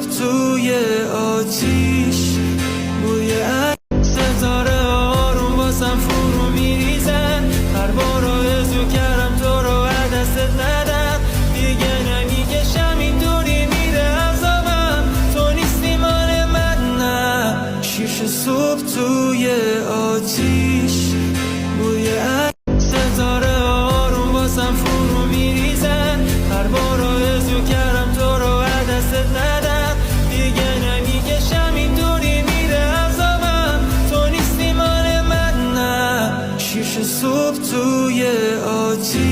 صبح توی آتیش بوی ستاره آروم واسم فرو میریزن. هر بار آرزو کردم تو رو از دستت ندم، دیگه نمیکشم اینطوری میره عذابم. تو نیستی مال من نه. شیشه صبح توی آتیش بوی ستاره آروم واسم فرو میریزن. هر بار آرزو کردم تو رو از دستت ندم، دیگه نمیکشم اینطوری میره عذابم. تو نیستی مال من نه. شیشه صبح توی آتیش